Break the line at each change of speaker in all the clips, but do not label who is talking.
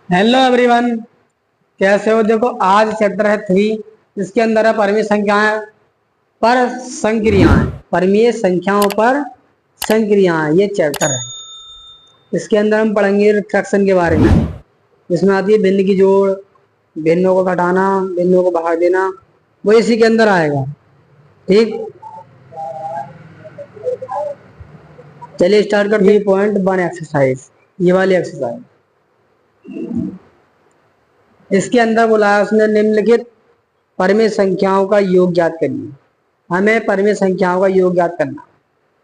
Hello everyone, कैसे हो। देखो आज चैप्टर है 3। इसके अंदर है परमीय संख्याएं पर संक्रियाएं। परमीय संख्याओं पर संक्रियाएं ये चैप्टर है। इसके अंदर हम पढ़ेंगे रिफ्रैक्शन के बारे में। इसमें आती है भिन्न की जोड़, भिन्नों को घटाना, भिन्नों को भाग देना, वो इसी के अंदर आएगा। ठीक, चलिए स्टार्ट करते हैं। 3.1 एक्सरसाइज, ये वाली एक्सरसाइज। इसके अंदर बोला है उसने निम्नलिखित परमीय संख्याओं का योग ज्ञात करिए। हमें परमीय संख्याओं का योग ज्ञात करना।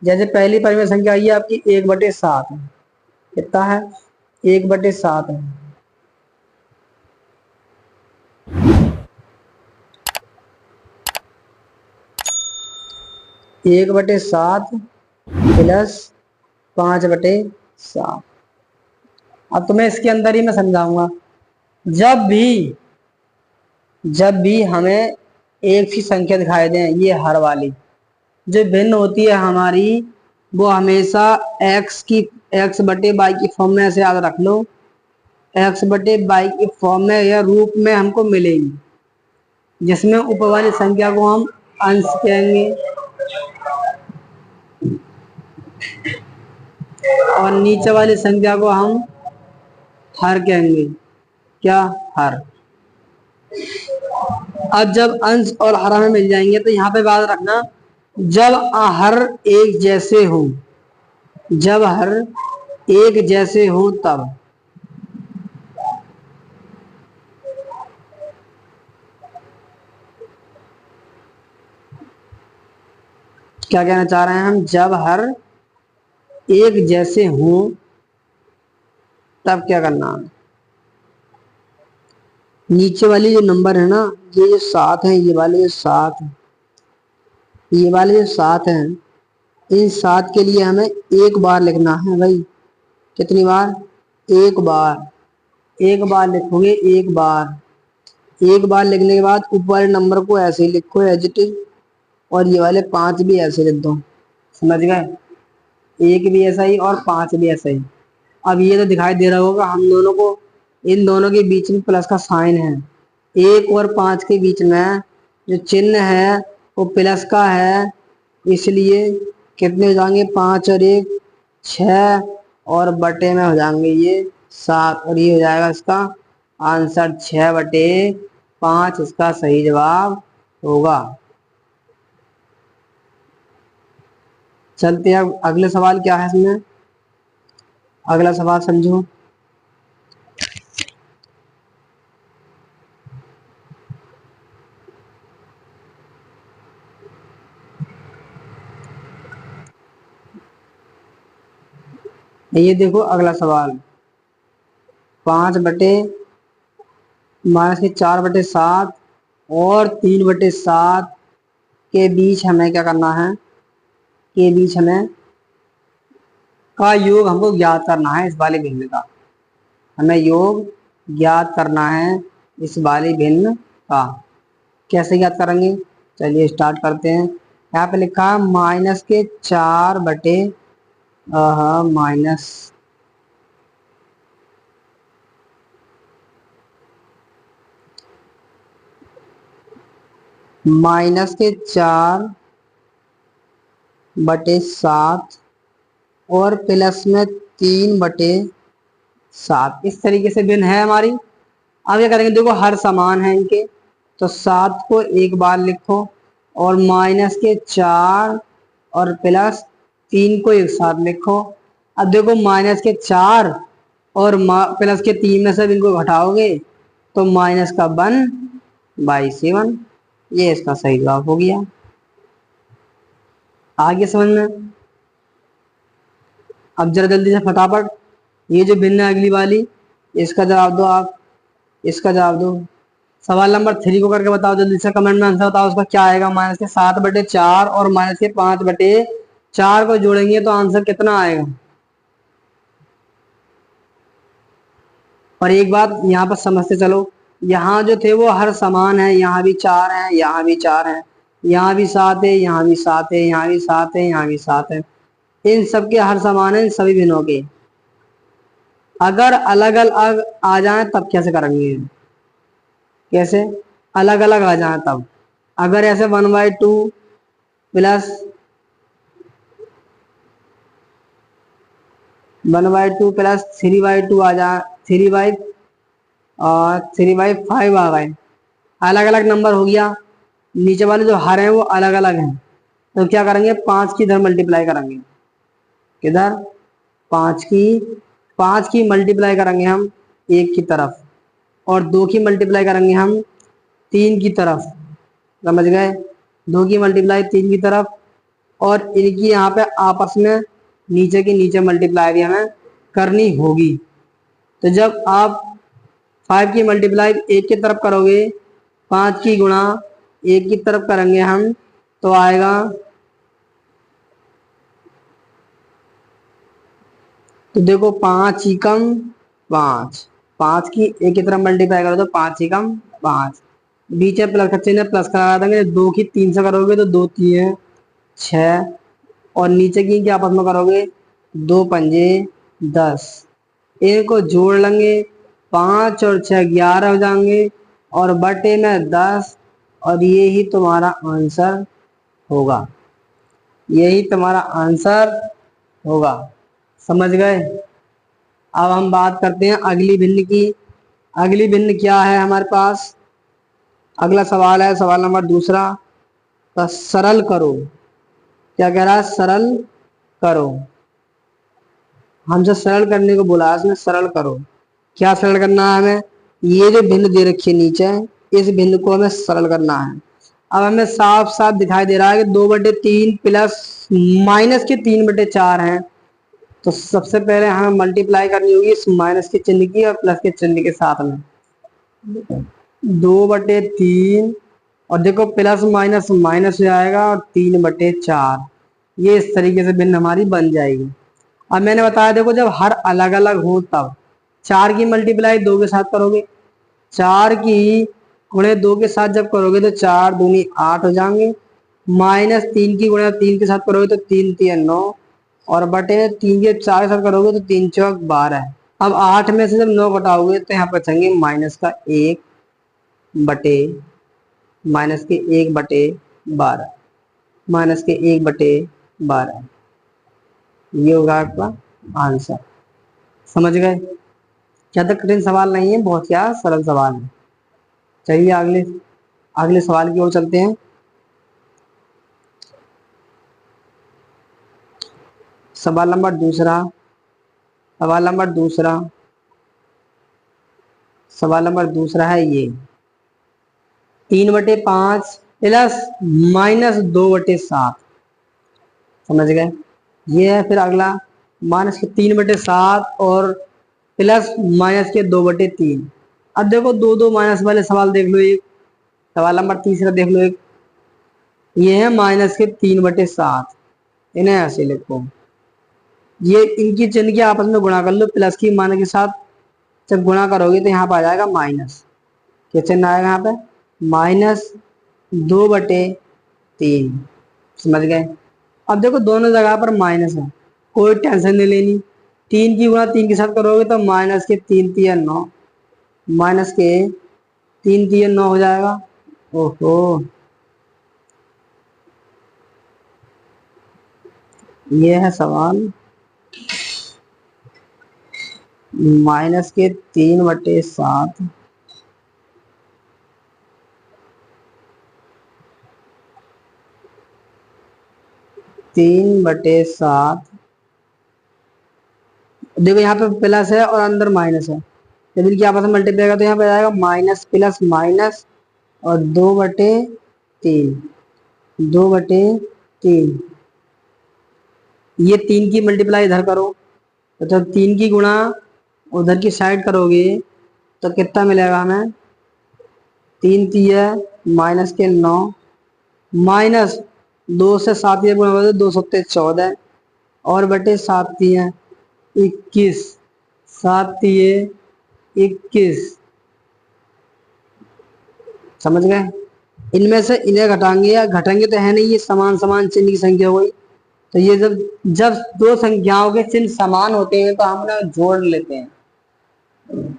जैसे पहली परमीय संख्या ये आपकी 1/7 है। कितना है? 1/7 है। 1/7 प्लस 5/7। अब तुम्हें इसके अंदर ही मैं समझाऊंगा। जब भी हमें एक सी संख्या दिखाई दे, ये हर वाली जो भिन्न होती है हमारी, वो हमेशा x/y की फॉर्म में ऐसे याद रख लो। x/y की फॉर्म में या रूप में हमको मिलेगी, जिसमें ऊपर वाली संख्या को हम अंश कहेंगे और नीचे वाली संख्या को हम हर कहेंगे। क्या? हर। अब जब अंश और हर हमें मिल जाएंगे तो यहाँ पे बात रखना, जब हर एक जैसे हो, जब हर एक जैसे हो तब। क्या कहना चाह रहे हैं हम? जब हर एक जैसे हो तब क्या करना है? नीचे वाली जो नंबर है ना, ये जो 7 है, ये वाले जो 7 है, ये वाले जो 7 हैं, इन 7 के लिए हमें एक बार लिखना है भाई। कितनी बार? एक बार। एक बार लिखोगे, एक बार। एक बार लिखने के बाद ऊपर वाले नंबर को ऐसे ही लिखो एज इट इज, और ये वाले 5 भी ऐसे लिख दो। समझ गए? एक भी ऐसा ही और 5 भी ऐसा ही। अब ये तो दिखाई दे रहा होगा हम दोनों को, इन दोनों के बीच में प्लस का साइन है। 1 और 5 के बीच में जो चिन्ह है वो प्लस का है, इसलिए कितने हो जाएंगे? 5 और 1 6, और बटे में हो जाएंगे ये 7, और ये हो जाएगा इसका आंसर 6/5। इसका सही जवाब होगा। चलते हैं अगले सवाल। क्या है इसमें? अगला सवाल समझो। ये देखो अगला सवाल। 5/-4/7 और 3/7 के बीच हमें क्या करना है? के बीच हमें का योग हमको ज्ञात करना है। इस वाले भिन्न का हमें योग ज्ञात करना है, इस वाले भिन्न का। कैसे ज्ञात करेंगे? चलिए स्टार्ट करते हैं। यहाँ पे लिखा है -4 बटे माइनस -4/7 और प्लस में 3/7। इस तरीके से भिन्न है हमारी। अब क्या करेंगे? देखो हर समान है इनके, तो 7 को एक बार लिखो और -4 और +3 को एक साथ लिखो। अब देखो -4 और +3 में से इनको घटाओगे तो -1/7। ये इसका सही जवाब हो गया। आगे समझ में? अब जरा जल्दी से फटाफट ये जो भिन्न है अगली वाली, इसका जवाब दो आप। इसका जवाब दो। सवाल नंबर 3 को करके बताओ जल्दी से, कमेंट में आंसर बताओ उसका क्या आएगा। -7/4 और -5/4 को जोड़ेंगे तो आंसर कितना आएगा? और एक बात यहाँ पर समझते चलो, यहाँ जो थे वो हर समान है। यहाँ भी 4 है, यहाँ भी 4 है, यहाँ भी 7 है, यहाँ भी 7 है, यहाँ भी 7 है, यहाँ भी 7 है। इन सबके हर समान है, इन सभी भिन्नों के। अगर अलग अलग आ जाए तब कैसे करेंगे, कैसे अलग अलग आ जाए तब, अगर ऐसे 1/2 प्लस 1/2 प्लस 3/2 आ जाए, 3/5 आ गए, अलग अलग नंबर हो गया, नीचे वाले जो हर हैं वो अलग अलग हैं, तो क्या करेंगे 5 की इधर मल्टीप्लाई करेंगे, किधर 5 की, 5 की मल्टीप्लाई करेंगे हम 1 की तरफ, और 2 की मल्टीप्लाई करेंगे हम 3 की तरफ, समझ गए, 2 की मल्टीप्लाई 3 की तरफ, और इनकी यहाँ पे आपस में नीचे की नीचे मल्टीप्लाई भी हमें करनी होगी। तो जब आप 5 की मल्टीप्लाई 1 की तरफ करोगे, 5 की गुणा 1 की तरफ करेंगे हम, तो आएगा, तो देखो 5 ही कम 5, 5 की 1 की तरफ मल्टीप्लाई करो तो 5 ही कम 5, बीच में प्लस का चिन्ह प्लस करा देंगे, 2 की 3 से करोगे तो 2 3 6, और नीचे की क्या आपस में करोगे 2 पंजे 10, एक को जोड़ लेंगे, 5 और 6 11 हो जाएंगे, और बटे में 10, और ये ही तुम्हारा आंसर होगा, यही तुम्हारा आंसर होगा, समझ गए। अब हम बात करते हैं अगली भिन्न की। अगली भिन्न क्या है हमारे पास, अगला सवाल है सवाल नंबर दूसरा, तो सरल करो, क्या कह रहा है सरल करो, हमसे सरल करने को बोला है इसने, सरल करो, क्या सरल करना है हमें, ये जो भिन्न दे रखी है नीचे, इस भिन्न को हमें सरल करना है। अब हमें साफ साफ दिखाई दे रहा है कि 2/3 प्लस माइनस के 3/4 है, तो सबसे पहले हमें मल्टीप्लाई करनी होगी इस माइनस के चिन्ह की और प्लस के चिन्ह के साथ में, 2/3, और देखो प्लस माइनस माइनस हो जाएगा, और 3/4, ये इस तरीके से भिन्न हमारी बन जाएगी। अब मैंने बताया देखो जब हर अलग अलग हो तब 4 की मल्टीप्लाई 2 के साथ करोगे, 4 की गुणे 2 के साथ जब करोगे तो 4 दूनी 8 हो जाएंगे, माइनस 3 की गुणे 3 के साथ करोगे तो 3 3 9, और बटे 3 के 4 के साथ करोगे तो 3 4 12। अब 8 में से जब 9 घटाओगे तो यहाँ पर बचेंगे माइनस का 1 बटे, माइनस के 1/12, माइनस के 1/12, ये होगा आपका आंसर, समझ गए। ज्यादा कठिन सवाल नहीं है, बहुत क्या सरल सवाल है। चलिए अगले अगले सवाल की ओर चलते हैं। सवाल नंबर दूसरा, सवाल नंबर दूसरा, सवाल नंबर दूसरा है ये 3/5 प्लस -2/7, समझ गए। ये है फिर अगला माइनस के 3/7 और प्लस माइनस के 2/3। अब देखो दो दो माइनस वाले सवाल देख लो, एक सवाल नंबर तीसरा देख लो, एक ये है माइनस के 3/7, इन्हें ऐसे लिखो, ये इनकी चिन्ह के आपस में गुणा कर लो, प्लस की माइनस के साथ जब गुणा करोगे तो यहाँ पर आ जाएगा माइनस, क्या चिन्ह आएगा यहाँ पे -2/3, समझ गए। अब देखो दोनों जगह पर माइनस है, कोई टेंशन नहीं लेनी, 3 की गुणा 3 के साथ करोगे तो माइनस के 3 3 9, माइनस के 3 3 9 हो जाएगा। ओहो, ये है सवाल माइनस के 3/7 3/7, देखो यहाँ पे प्लस है और अंदर माइनस है, जब इनकी आपस में मल्टीप्लाई करेगा तो यहाँ पे आएगा माइनस प्लस माइनस, और 2/3, 2/3, ये 3 की मल्टीप्लाई इधर करो, तो जब 3 की गुणा उधर की साइड करोगे तो कितना मिलेगा हमें, 3 3 माइनस के 9, माइनस 2 से 7 ये गुणा करो 2 7 14, और बटे 7 3 21, 7 3 21, समझ गए। इनमें से इन्हें घटाएंगे या घटेंगे तो है नहीं, ये समान समान चिन्ह की संख्या हुई, तो ये जब जब दो संख्याओं के चिन्ह समान होते हैं तो हम उन्हें जोड़ लेते हैं,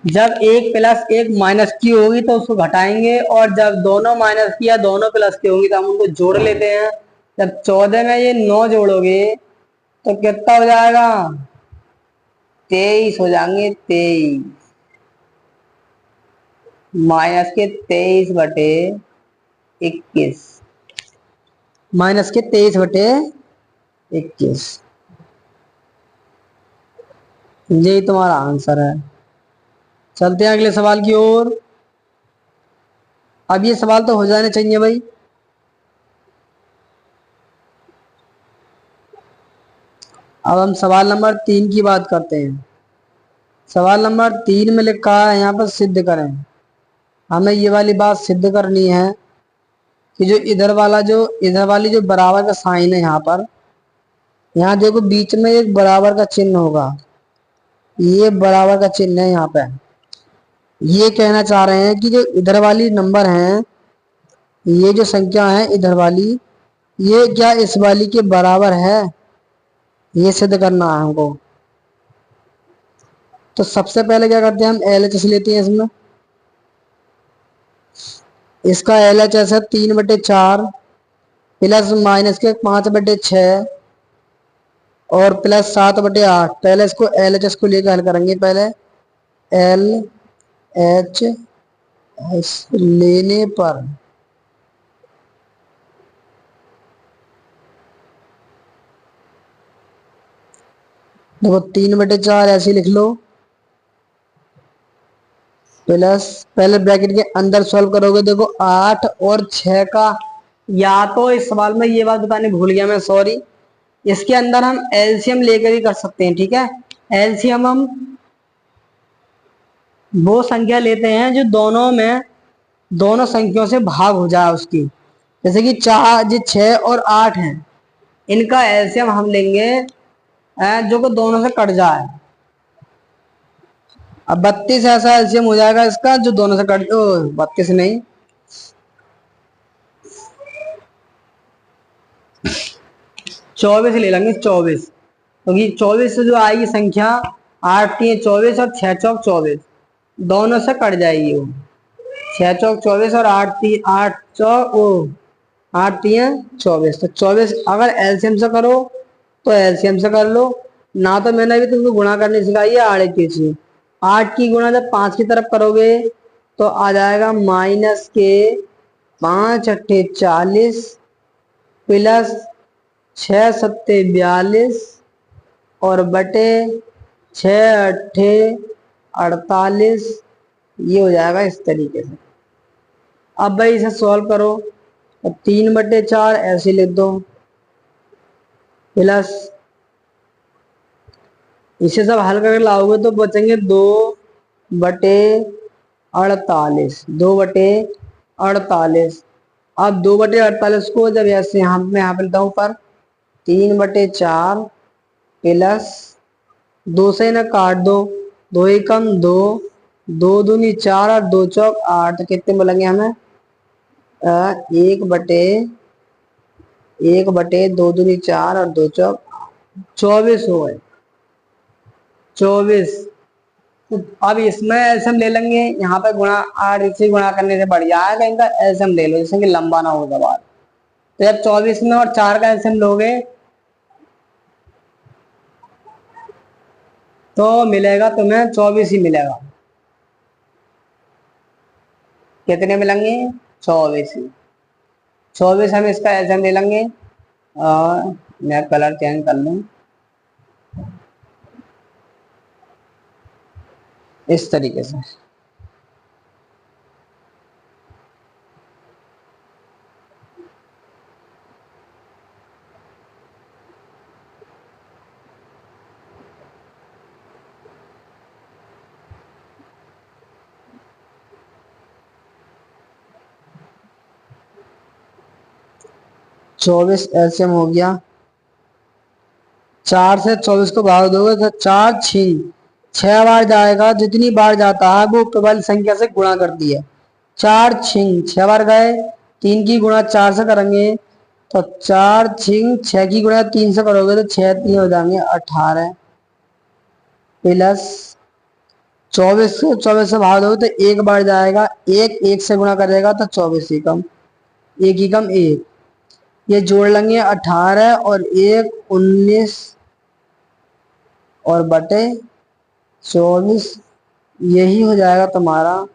जब एक प्लस एक माइनस की होगी तो उसको घटाएंगे, और जब दोनों माइनस की या दोनों प्लस की होगी तो हम उनको जोड़ लेते हैं। जब 14 में ये 9 जोड़ोगे तो कितना हो जाएगा? 23 हो जाएंगे, 23 माइनस के 23/21, माइनस के 23/21। यही तुम्हारा आंसर है। चलते हैं अगले सवाल की ओर। अब ये सवाल तो हो जाने चाहिए भाई। अब हम सवाल नंबर 3 की बात करते हैं। सवाल नंबर 3 में लिखा है यहाँ पर सिद्ध करें। हमें ये वाली बात सिद्ध करनी है कि जो इधर वाली जो बराबर का साइन है यहाँ पर, यहाँ देखो बीच में एक बराबर का चिन्ह होगा, ये बराबर का चिन्ह है यहाँ पे। ये कहना चाह रहे हैं कि जो इधर वाली नंबर है, ये जो संख्या है इधर वाली, ये क्या इस वाली के बराबर है, ये सिद्ध करना है हमको। तो सबसे पहले क्या करते हैं, हम LHS लेते हैं इसमें। इसका LHS है 3/4 प्लस माइनस के 5/6 और प्लस 7/8। पहले इसको LHS को लेकर हल करेंगे। पहले LHS लेने पर देखो 3/4 ऐसे लिख लो, प्लस पहले ब्रैकेट के अंदर सॉल्व करोगे, देखो 8 और 6 का, या तो इस सवाल में ये बात बताने भूल गया मैं, सॉरी। इसके अंदर हम एलसीएम लेकर ही कर सकते हैं, ठीक है। एलसीएम हम वो संख्या लेते हैं जो दोनों संख्याओं से भाग हो जाए उसकी। जैसे कि 6 और 8 हैं, इनका एलसीएम हम लेंगे जो को दोनों से कट जाए। अब 32 ऐसा एलसीएम हो जाएगा इसका जो दोनों से कट, 32 नहीं, 24 ले लेंगे, 24। क्योंकि 24 से जो आएगी संख्या, 8 3 24 और 6 चौक 24, दोनों से कट जाएगी वो। 6 चौक 24 और 8 3 8 चौक 8 3 24। तो 24 अगर एलसीएम से करो तो एलसीएम से कर लो, ना तो मैंने अभी तुमको गुणा करनी सिखाई है आड़े की चीज। 8 की गुणा जब 5 की तरफ करोगे तो आ जाएगा माइनस के 5 8 40 प्लस 6 7 42 और बटे 6 8 48। ये हो जाएगा इस तरीके से। अब भाई इसे सॉल्व करो तो 3/4 ऐसे लिख दो, प्लस इसे सब हल करके लाओगे तो बचेंगे 2/48, 2/48। अब 2/48 को जब ऐसे यहाँ पे लिखता हूँ पर 3/4 प्लस 2 से ना काट दो, 2 एकम 2, 2 दूनी 4 और 2 चौक 8। तो कितने मिलेंगे हमें? 1/2 दूनी 4 और 2 चौक 24 हो गए, 24। तो अब इसमें एलसीएम ले लेंगे, यहाँ पे गुणा 8 से गुणा करने से बढ़िया है कहीं का एलसीएम ले लो, जैसे कि लंबा ना हो सवाल। तो जब 24 में और 4 का एलसीएम लोगे तो मिलेगा तुम्हें 24 ही मिलेगा। कितने मिलेंगे? 24 ही। 24 हम इसका एलसीएम ले लेंगे, और मैं कलर चेंज कर लूं इस तरीके से। चौबीस एलसीएम हो गया। 4 से 24 को भाग दोगे तो 4 6 बार जाएगा, जितनी बार जाता है वो ऊपर वाली संख्या से गुणा करती है। 4 6 बार गए, 3 की गुणा 4 से करेंगे तो 4 6 की गुणा 3 से करोगे तो 6 3 हो जाएंगे 18 प्लस 24 से भाग दो तो एक बार जाएगा, एक एक से गुणा करेगा तो 24 ही कम, एक ही कम एक, ये जोड़ लेंगे 18 और एक 19 और बटे 24, यही हो जाएगा तुम्हारा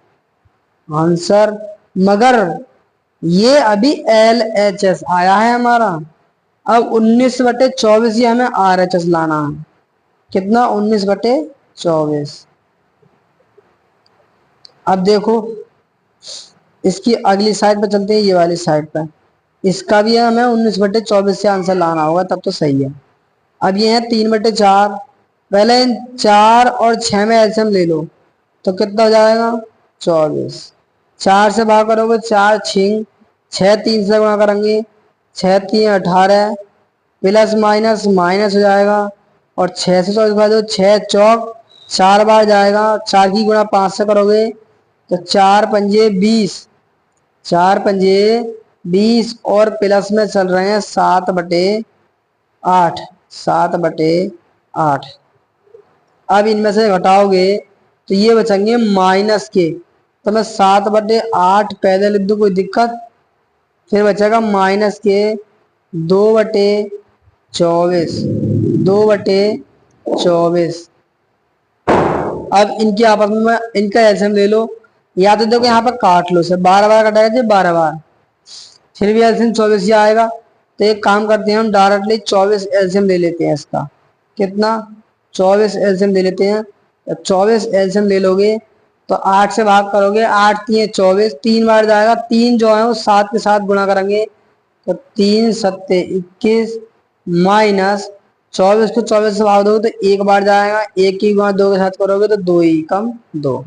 आंसर। मगर ये अभी LHS आया है हमारा, अब 19/24 ये हमें RHS लाना है। कितना? 19/24। अब देखो इसकी अगली साइड पे चलते हैं, ये वाली साइड पे, इसका भी हमें 19/24 से आंसर लाना होगा, तब तो सही है। अब ये है 3/4, पहले इन 4 और 6 में एलसीएम ले लो तो कितना हो जाएगा? 24। 4 से भाग करोगे 4 छिंग, 6 3 से गुणा करेंगे, 6 3 18, प्लस माइनस माइनस हो जाएगा, और 6 से 24 भाग दो, 6 चौक 4 बार जाएगा, 4 की गुणा 5 से करोगे तो 4 पंजे 20, 4 पंजे 20 और प्लस में चल रहे हैं 7/8, 7/8। अब इनमें से घटाओगे तो ये बचेंगे माइनस के, तो मैं 7/8 पहले लिख दूं, कोई दिक्कत? फिर बचेगा माइनस के 2/24, 2/24। अब इनके आपस में इनका एलसीएम ले लो, या तो देखो यहाँ पर काट लो, से 12 बार कटाएगा जी, 12 बार, फिर भी एलसीएम 24 ही आएगा। तो एक काम करते हैं हम, डायरेक्टली 24 एलसीएम ले लेते हैं इसका। कितना? 24 एलसीएम ले लेते हैं। तो 24 एलसीएम ले लोगे तो 8 से भाग करोगे, 8 3 24, 3 बार जाएगा, 3 जो है वो 7 के साथ गुणा करेंगे तो 3 सत्ते 21, माइनस 24 को 24 से भाग दोगे तो एक बार जाएगा, एक की गुणा 2 के साथ करोगे तो 2 ही कम 2।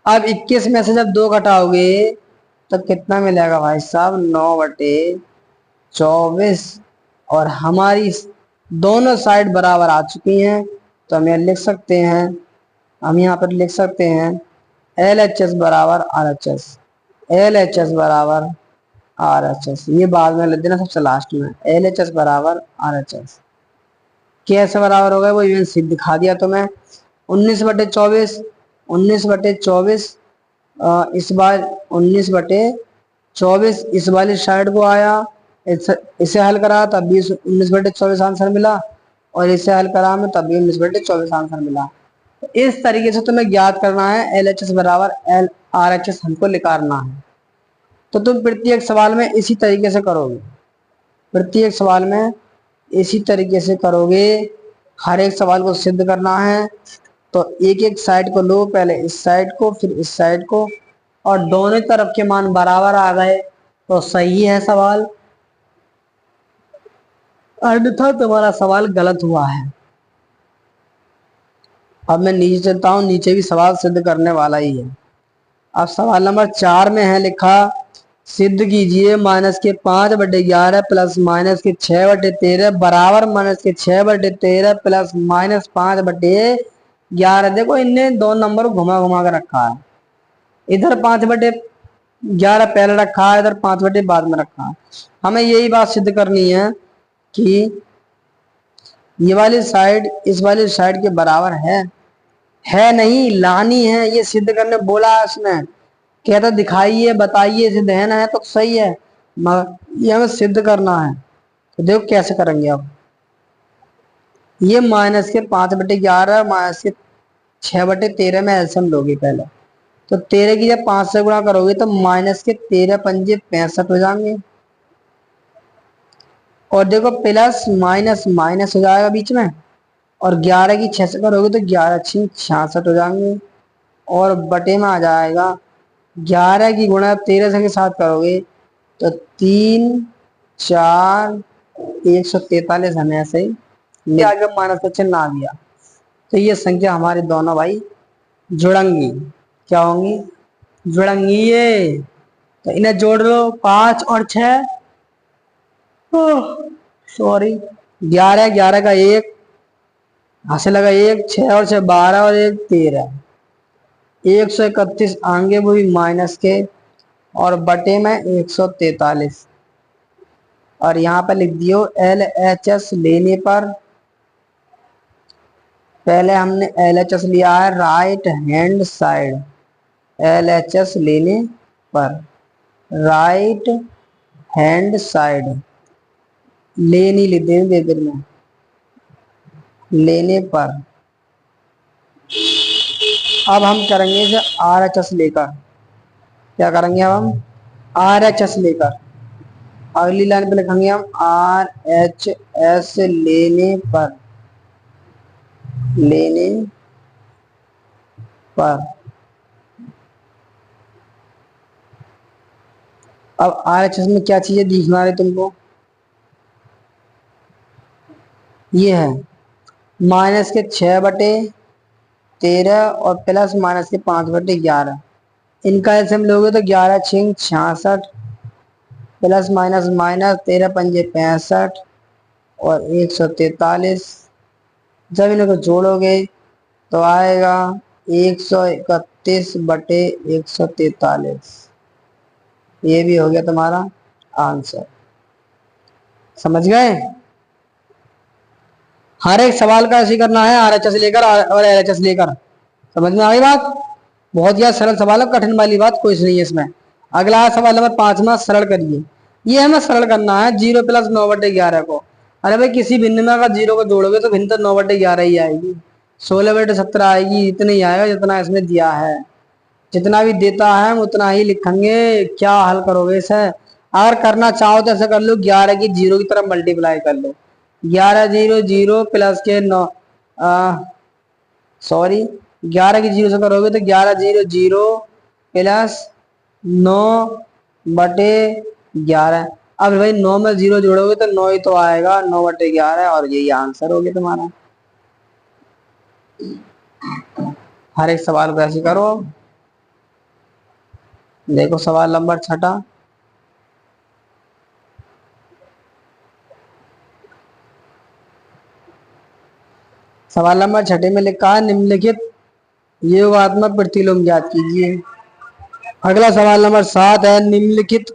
अब 21 में से जब 2 घटाओगे तब कितना मिलेगा भाई साहब? 9/24। और हमारी दोनों साइड बराबर आ चुकी हैं, तो हम यहाँ लिख सकते हैं, हम यहाँ पर लिख सकते हैं LHS बराबर RHS, LHS बराबर RHS। ये बाद में लिख देना सबसे लास्ट में, LHS बराबर RHS। कैसे बराबर होगा वो इवन सीध दिखा दिया तो मैं। 19/24, 19/24 इस बार 19/24 इस वाली साइड को आया, इसे हल करा तब भी 19/24 आंसर मिला, और इसे हल करा में तब भी 19/24 आंसर मिला। तो इस तरीके से तुम्हें ज्ञात करना है LHS बराबर RHS हमको निकालना है। तो तुम प्रत्येक सवाल में इसी तरीके से करोगे, प्रत्येक सवाल में इसी तरीके से करोगे, हर एक सवाल को सिद्ध करना है। तो एक एक साइड को लो, पहले इस साइड को फिर इस साइड को, और दोनों तरफ के मान बराबर आ गए तो सही है सवाल, अन्यथा तुम्हारा सवाल गलत हुआ है। अब मैं नीचे चलता हूं, नीचे भी सवाल सिद्ध करने वाला ही है। अब सवाल नंबर 4 में है लिखा, सिद्ध कीजिए -5/11 प्लस -6/13 बराबर -6/13 प्लस -5/11। देखो इनने दो नंबर घुमा घुमा कर रखा है, इधर 5/11 पहले रखा है, इधर 5 बाद में रखा है। हमें यही बात सिद्ध करनी है कि ये वाली साइड इस वाली साइड के बराबर है नहीं, लानी है, ये सिद्ध करने बोला है उसने। कहता दिखाइए बताइए सिद्ध है ना, है तो सही है, मगर ये हमें सिद्ध करना है। तो देखो कैसे करेंगे। अब ये -5/11 -6/13 में एलसीएम लोगे पहले, तो 13 की जब 5 से गुणा करोगे तो -13 पंजे 65 हो जाएंगे, और देखो प्लस माइनस माइनस हो जाएगा बीच में, और 11 की 6 से करोगे तो 11 6 66 हो जाएंगे, और बटे में आ जाएगा 11 की गुणा 13 से के साथ करोगे तो 3 4 143 हमें ऐसे ही आगे माइनस का चिन्ह आ गया। तो ये संख्या हमारी दोनों भाई जुड़ेंगी, क्या होंगी? जुड़ेंगी ये। तो इन्हें जोड़ लो, 5 और 6, सॉरी 11, 11 का 1 हासिल लगा, 1 6 और 6 12 और 1 13, 131 आएंगे वो भी माइनस के, और बटे में 143। और यहाँ पर लिख दियो LHS लेने पर पहले हमने LHS लिया है राइट हैंड साइड, LHS लेने पर राइट हैंड साइड ले नहीं लेते हैं देर में, लेने पर अब हम करेंगे इसे RHS लेकर। क्या करेंगे अब हम RHS लेकर, अगली लाइन पे लिखेंगे हम RHS लेने पर, लेने पर। अब RHS में क्या चीजें दिखना रही तुमको, ये है -6/13 और प्लस -5/11। इनका ऐसे हम लोगे तो 11 6 66 प्लस माइनस माइनस 13 पंजे 65 और 143। जब इनको जोड़ोगे तो आएगा 131/143। ये भी हो गया तुम्हारा आंसर। समझ गए? हर एक सवाल का ऐसे करना है, RHS लेकर और LHS लेकर। समझ में आ गई बात? बहुत ही सरल सवाल है, कठिन वाली बात कोई नहीं है इसमें। अगला सवाल नंबर 5वां, सरल करिए। ये हमें सरल करना है 0 + 9/11 को। अरे भाई किसी भिन्न में अगर 0 को जोड़ोगे तो भिन्न तो 9/11 ही आएगी, 16/17 आएगी। इतना ही आएगा जितना इसमें दिया है। जितना भी देता है हम उतना ही लिखेंगे। क्या हल करोगे इसे? अगर करना चाहो तो ऐसा कर लो, 11 की 0 की तरफ मल्टीप्लाई कर लो। 11 0 0 प्लस के 9 सॉरी 11 की 0 से करोगे तो 11 0 0 प्लस 9/11। अब भाई 9 में 0 जोड़ोगे तो 9 ही तो आएगा, 9/11 और यही आंसर हो गया तुम्हारा। हर एक सवाल को ऐसे करो। देखो सवाल नंबर 6। सवाल नंबर 6 में लिखा है निम्नलिखित योगात्मक प्रतिलोम ज्ञात कीजिए। अगला सवाल नंबर 7 है निम्नलिखित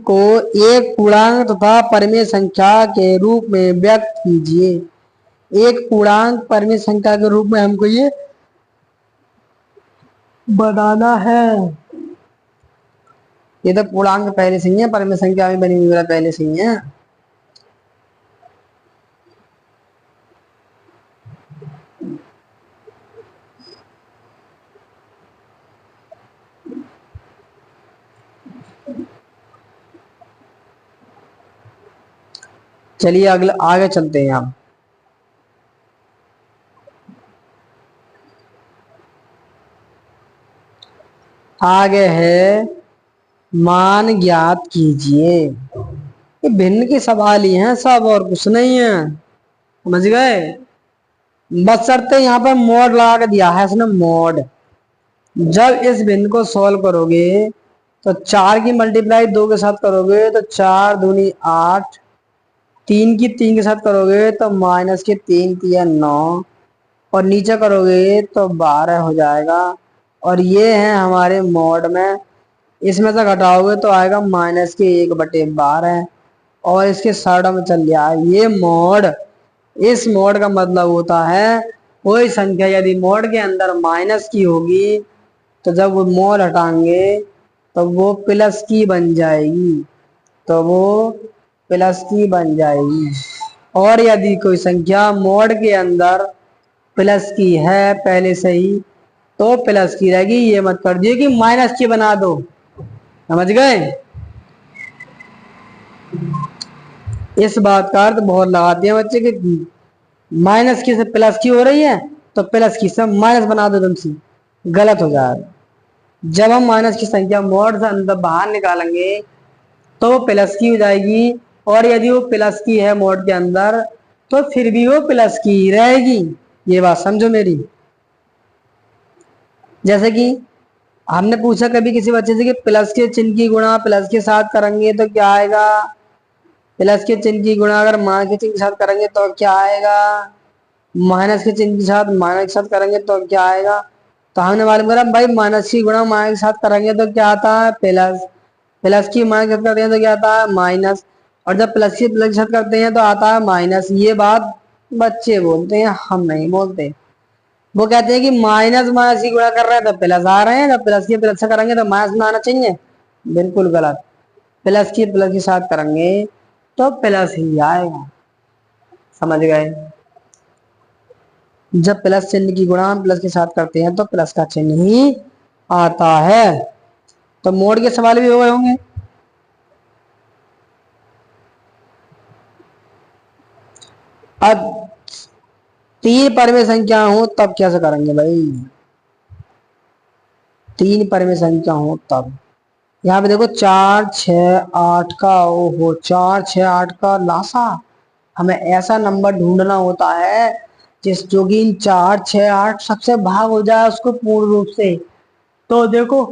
को एक पूर्णांक तथा परिमेय संख्या के रूप में व्यक्त कीजिए। एक पूर्णांक परिमेय संख्या के रूप में हमको ये बनाना है। ये तो पूर्णांक पहले से ही है, परिमेय संख्या में बनी हुई पहले से ही है। चलिए अगला आगे चलते हैं हम। आगे है मान ज्ञात कीजिए। ये भिन्न के सवाल ही हैं सब, और कुछ नहीं है। समझ गए? बशर्ते यहाँ पर मोड लगा के दिया है इसने, मोड। जब इस भिन्न को सॉल्व करोगे तो 4 की मल्टीप्लाई 2 के साथ करोगे तो 4 दूनी 8, 3 की 3 के साथ करोगे तो -3 3 9, और नीचे करोगे तो 12 हो जाएगा। और ये है हमारे मोड में। इसमें से घटाओगे तो आएगा -1/12, और इसके साइड में चल जाए ये मोड। इस मोड का मतलब होता है कोई संख्या यदि मोड के अंदर माइनस की होगी तो जब वो मोड हटाएंगे तो वो प्लस की बन जाएगी, और यदि कोई संख्या मोड के अंदर प्लस की है पहले से ही तो प्लस की रहेगी। ये मत कर दिए कि माइनस की बना दो। समझ गए? इस बात का अर्थ बहुत लगाते हैं बच्चे कि माइनस की से प्लस की हो रही है तो प्लस की से माइनस बना दो, तुमसे गलत हो जाएगा। जब हम माइनस की संख्या मोड से अंदर बाहर निकालेंगे तो वो प्लस की हो जाएगी, और यदि वो प्लस की है मोड के अंदर तो फिर भी वो प्लस की ही रहेगी। ये बात समझो मेरी। जैसे कि हमने पूछा कभी किसी बच्चे से कि प्लस के चिन्ह की गुणा प्लस के साथ करेंगे तो क्या आएगा, प्लस के चिन्ह की गुणा अगर माइनस के चिन्ह के साथ करेंगे तो क्या आएगा, माइनस के चिन्ह के साथ माइनस के साथ करेंगे तो क्या आएगा। तो हमने मालूम करा भाई माइनस की गुणा माइनस के साथ करेंगे तो क्या आता है, प्लस। प्लस की माइनस के साथ करेंगे तो क्या आता है, माइनस। और जब प्लस की प्लस के साथ करते हैं तो आता है माइनस। ये बात बच्चे बोलते हैं, हम नहीं बोलते। वो कहते हैं कि माइनस माइनस की गुणा कर रहे हैं तो प्लस आ रहे हैं, जब प्लस की प्लस से करेंगे तो माइनस में आना चाहिए। बिल्कुल गलत। प्लस की प्लस के साथ करेंगे तो प्लस ही आएगा। समझ गए? जब प्लस चिन्ह की गुणा हम प्लस के साथ करते हैं तो प्लस का चिन्ह ही आता है। तो मोड के सवाल भी हो गए होंगे। अब तीन परिमेय संख्या हो तब कैसे करेंगे भाई? तीन परिमेय संख्या हो तब यहाँ पे देखो 4 6 8 का ओ हो 4 6 8 का लासा। हमें ऐसा नंबर ढूंढना होता है जिस जो कि इन 4 6 8 सबसे भाग हो जाए उसको पूर्ण रूप से। तो देखो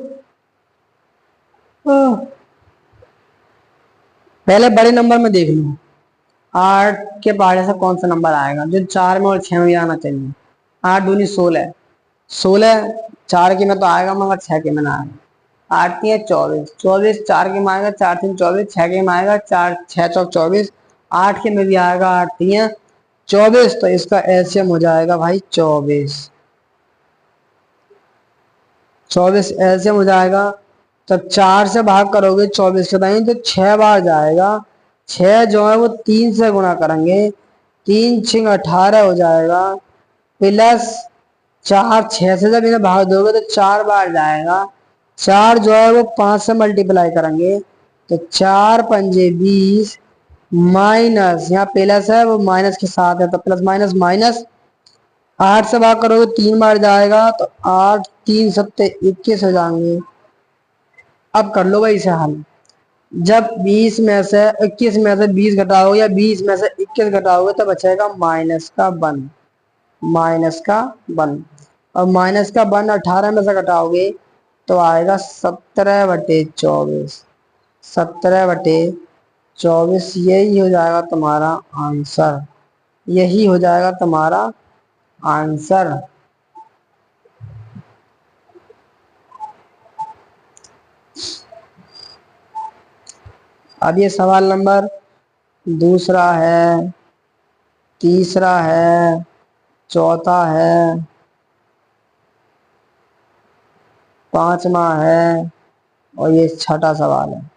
पहले बड़े नंबर में देख लो, 8 के पहाड़े से कौन सा नंबर आएगा जो 4 में और 6 में भी आना चाहिए। 8 दूनी 16, 16 4 के में तो आएगा मगर 6 के में ना आएगा। 8 तीन 24, 24 4 के में आएगा, 4 तीन 24, 6 के में आएगा, 4 6 चौक 24, 8 के में भी आएगा, 8 तीन 24। तो इसका एलसीएम हो जाएगा भाई 24। 24 एलसीएम हो जाएगा। तब 4 से भाग करोगे 24 के दाएं तो 6 बार जाएगा। 6 जो है वो 3 से गुणा करेंगे, 3 6 18 हो जाएगा। प्लस 4 6 से जब इन्हें भाग दोगे तो 4 बार जाएगा। 4 जो है वो 5 से मल्टीप्लाई करेंगे तो 4 पंजे 20, माइनस यहाँ प्लस है वो माइनस के साथ है तो प्लस माइनस माइनस। 8 से भाग करोगे 3 बार जाएगा तो 8 3 सत्ते 21 हो जाएंगे। अब कर लो भाई इसे हल। जब 20 में से 21 में से 20 घटाओगे या 20 में से 21 घटाओगे तो बचेगा माइनस का 1, माइनस का 1। और माइनस का 1 18 में से घटाओगे तो आएगा 17/24। 17/24 यही हो जाएगा तुम्हारा आंसर। यही हो जाएगा तुम्हारा आंसर। अब ये सवाल नंबर दूसरा है, तीसरा है, चौथा है, पांचवा है और ये छठा सवाल है।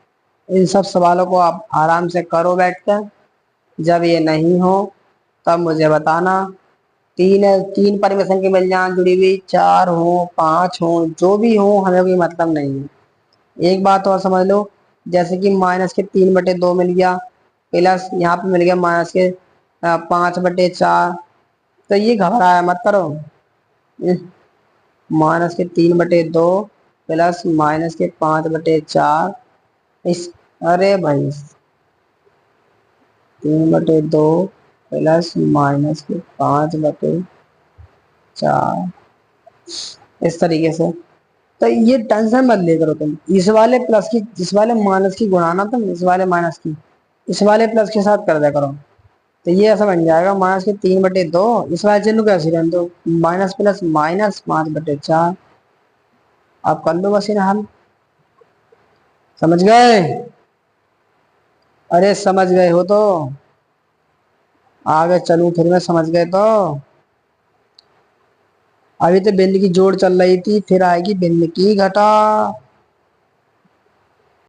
इन सब सवालों को आप आराम से करो बैठकर। जब ये नहीं हो तब मुझे बताना। तीन परिमेय संख्या मिल जाए जुड़ी हुई, 4 हो 5 हो जो भी हो हमें कोई मतलब नहीं है। एक बात और समझ लो, जैसे कि -3/2 मिल गया, प्लस यहाँ पे मिल गया -5/4। तो ये घबराया मत करो। -3/2 प्लस -5/4 इस, अरे भाई 3/2 प्लस -5/4 इस तरीके से। तो ये टेंशन मत ले करो तुम। इस वाले प्लस की इस वाले माइनस की गुणाना तुम इस वाले माइनस की इस वाले प्लस के साथ कर दिया करो। तो ये ऐसा बन जाएगा -3/2। इस वाले चिन्ह कैसे रहने दो, माइनस प्लस -5/4। आप कर लो बस इन्हें हल। समझ गए? अरे समझ गए हो तो आगे चलूं फिर मैं, समझ गए तो। अभी तो बिंद की जोड़ चल रही थी, फिर आएगी बिंद की घटा।